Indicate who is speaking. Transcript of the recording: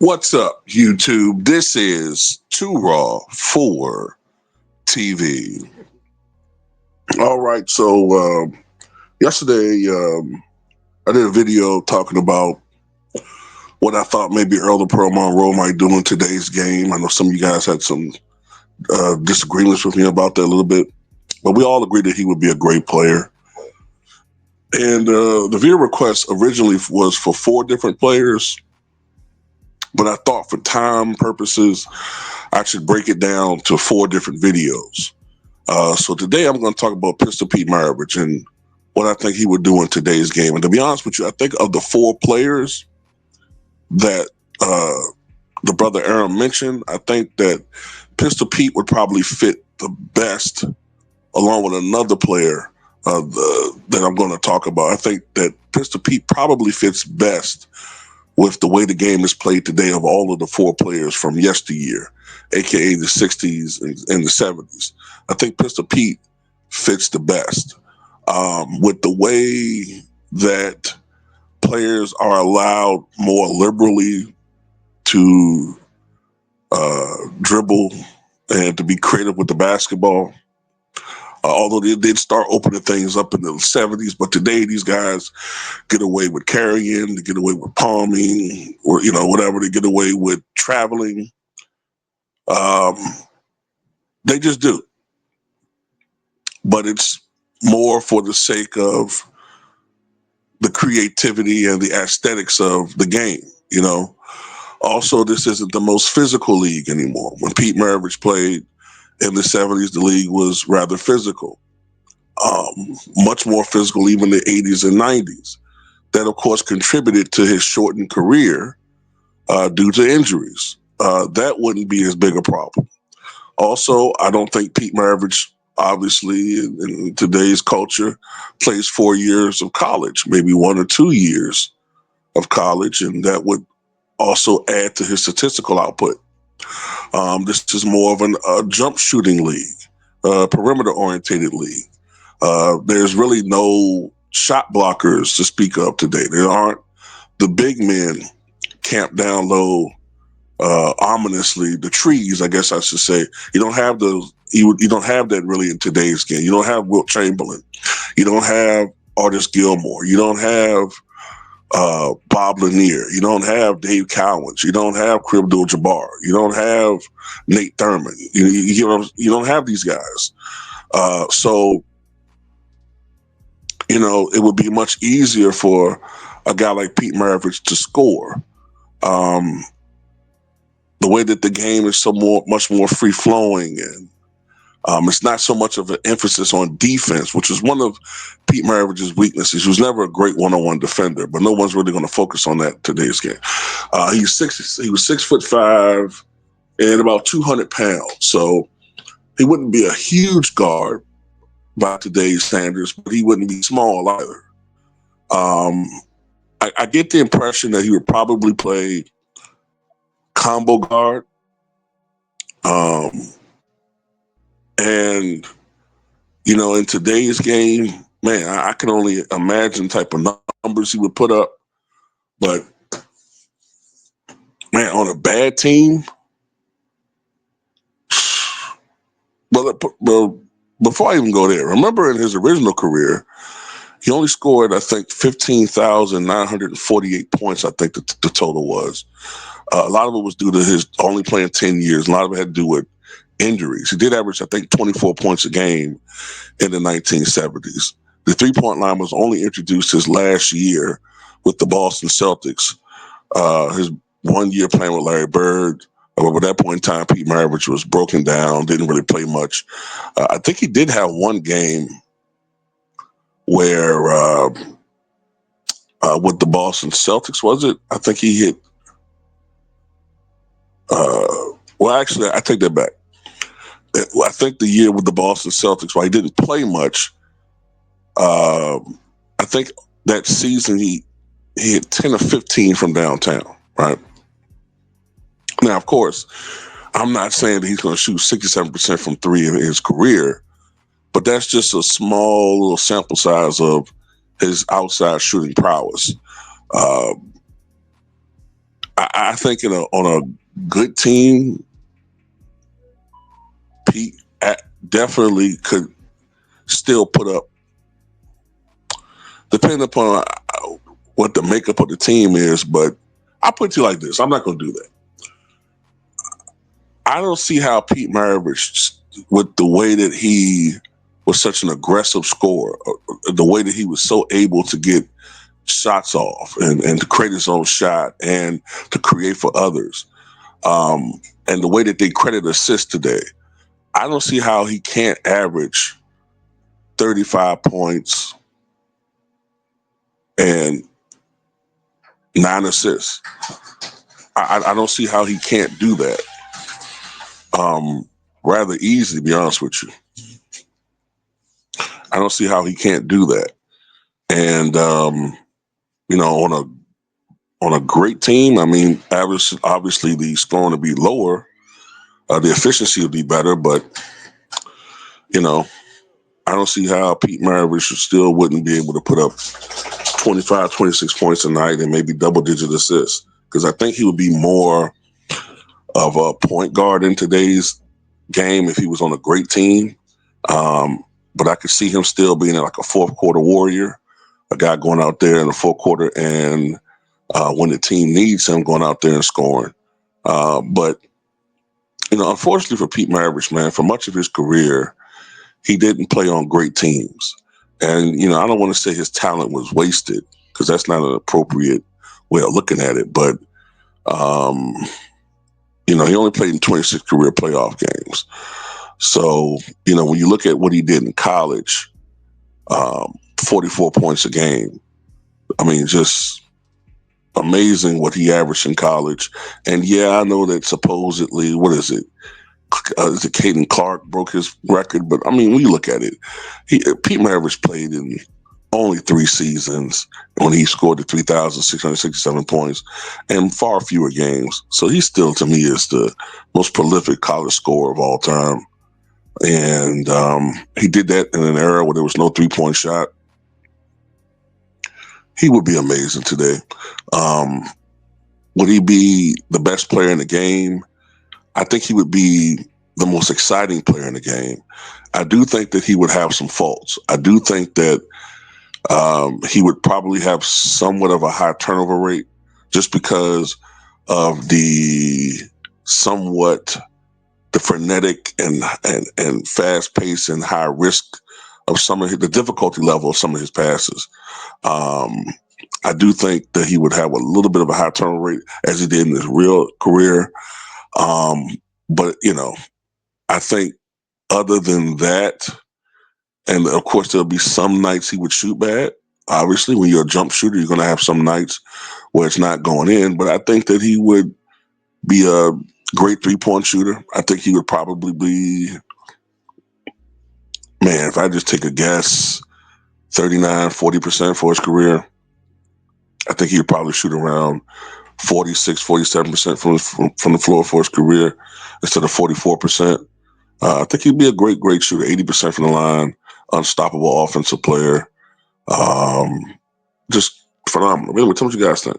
Speaker 1: What's up, YouTube? This is Too Raw for TV. All right, so yesterday I did a video talking about what I thought maybe Earl Pearl Monroe might do in today's game. I know some of you guys had some disagreements with me about that a little bit, but we all agreed that he would be a great player. And the video request originally was for 4 different players, but I thought for time purposes, I should break it down to 4 different videos. So today I'm going to talk about Pistol Pete Maravich and what I think he would do in today's game. And to be honest with you, I think of the 4 players that the brother Aaron mentioned, I think that Pistol Pete would probably fit the best along with another player that I'm going to talk about. I think that Pistol Pete probably fits best with the way the game is played today of all of the 4 players from yesteryear, aka the 60s and the 70s. I think Pistol Pete fits the best with the way that players are allowed more liberally to dribble and to be creative with the basketball. Although they did start opening things up in the 70s, but today these guys get away with carrying, they get away with palming, or whatever. They get away with traveling. They just do. But it's more for the sake of the creativity and the aesthetics of the game. Also, this isn't the most physical league anymore. When Pete Maravich played in the 70s, the league was rather physical, much more physical even in the 80s and 90s. That, of course, contributed to his shortened career due to injuries. That wouldn't be as big a problem. Also, I don't think Pete Maravich, obviously, in today's culture, plays 4 years of college, maybe 1 or 2 years of college, and that would also add to his statistical output. This is more of a jump shooting league, perimeter-orientated league. There's really no shot blockers to speak of today. There aren't the big men camped down low, ominously. The trees, I guess I should say. You don't have those. You don't have that really in today's game. You don't have Wilt Chamberlain. You don't have Artis Gilmore. You don't have Bob Lanier. You don't have Dave Cowens. You don't have Kareem Abdul-Jabbar. You don't have Nate Thurman. You don't have these guys. So it would be much easier for a guy like Pete Maravich to score. The way that the game is much more free flowing, and it's not so much of an emphasis on defense, which is one of Pete Maravich's weaknesses. He was never a great one-on-one defender, but no one's really going to focus on that in today's game. He was 6'5" and about 200 pounds, so he wouldn't be a huge guard by today's standards, but he wouldn't be small either. I get the impression that he would probably play combo guard. And, in today's game, man, I can only imagine type of numbers he would put up. But, man, on a bad team, well, before I even go there, remember in his original career, he only scored, I think, 15,948 points, I think the total was. A lot of it was due to his only playing 10 years. A lot of it had to do with injuries. He did average, I think, 24 points a game in the 1970s. The 3-point line was only introduced his last year with the Boston Celtics. His 1 year playing with Larry Bird. At that point in time, Pete Maravich was broken down, didn't really play much. I think he did have one game where with the Boston Celtics, was it? I think he hit. Well, actually, I take that back. I think the year with the Boston Celtics, while he didn't play much, I think that season he hit 10 or 15 from downtown, right? Now, of course, I'm not saying that he's going to shoot 67% from 3 in his career, but that's just a small little sample size of his outside shooting prowess. I think on a good team, Pete definitely could still put up, depending upon what the makeup of the team is. But I'll put it to you like this: I'm not going to do that. I don't see how Pete Maravich, with the way that he was such an aggressive scorer, the way that he was so able to get shots off and to create his own shot and to create for others, and the way that they credit assists today, I don't see how he can't average 35 points and 9 assists. I don't see how he can't do that. Rather easy, to be honest with you. I don't see how he can't do that. And on a great team, I mean, average, obviously the scoring will be lower, the efficiency will be better, but you know, I don't see how Pete Maravich still wouldn't be able to put up 25, 26 points a night and maybe double-digit assists, because I think he would be more of a point guard in today's game if he was on a great team. But I could see him still being like a fourth quarter warrior, a guy going out there in the fourth quarter and when the team needs him, going out there and scoring. But unfortunately for Pete Maravich, man, for much of his career, he didn't play on great teams. And, I don't want to say his talent was wasted, because that's not an appropriate way of looking at it. But, he only played in 26 career playoff games. So, when you look at what he did in college, 44 points a game, I mean, just amazing what he averaged in college. And yeah, I know that supposedly, what is it? Is it Caden Clark broke his record? But I mean, when you look at it, Pete Maravich played in only 3 seasons when he scored the 3,667 points and far fewer games. So he still, to me, is the most prolific college scorer of all time. And he did that in an era where there was no 3-point shot. He would be amazing today. Would he be the best player in the game? I think he would be the most exciting player in the game. I do think that he would have some faults. I do think that he would probably have somewhat of a high turnover rate, just because of the frenetic and fast pace and high risk of the difficulty level of some of his passes. I do think that he would have a little bit of a high turnover rate, as he did in his real career. But I think other than that, and of course there'll be some nights he would shoot bad. Obviously, when you're a jump shooter, you're going to have some nights where it's not going in. But I think that he would be a great 3-point shooter. I think he would probably be, man, if I just take a guess, 39, 40% for his career. I think he would probably shoot around 46, 47% from the floor for his career instead of 44%. I think he'd be a great, great shooter, 80% from the line, unstoppable offensive player. Just phenomenal. Anyway, tell me what you guys think.